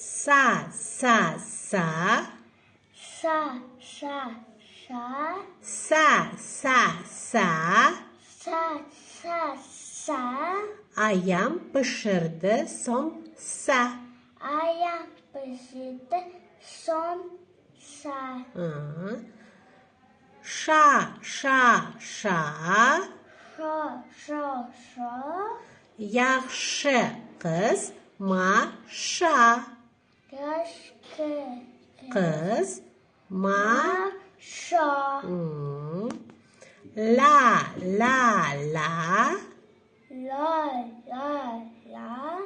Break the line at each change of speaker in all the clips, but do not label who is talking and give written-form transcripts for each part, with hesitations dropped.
Sa, sa, sa.
Sa, sa, sa.
Sa, sa, sa.
Sa, sa, sa.
Ayam pişirdi somsa.
Ayam pişirdi somsa.
Şa, şa, şa.
Şa, şa, şa.
Yaxşı kız maşa.
Yaşlı
Kız
maşa.
La, la, la.
La, la, la.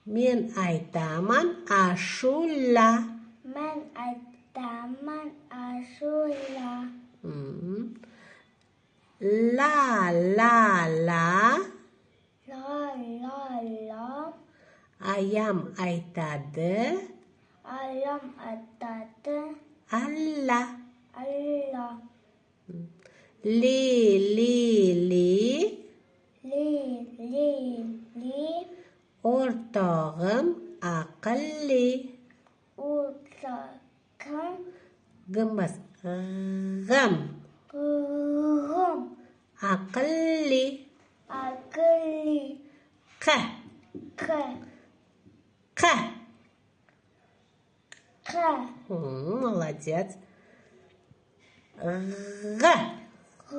Men aytaman ashula.
Men aytaman ashula.
La, la, la.
La, la, la.
Ayam aytadi.
Ayam aytadi.
Alla.
Alla.
Li, li, li.
Li, li, li.
O'rtog'im aqlli.
O'rtog'im
G'im.
g'im.
Aqlli.
Aqlli.
Q.
Q.
Q.
Q.
Молодец. Г.
Q.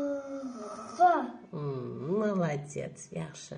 Молодец, yaxshi.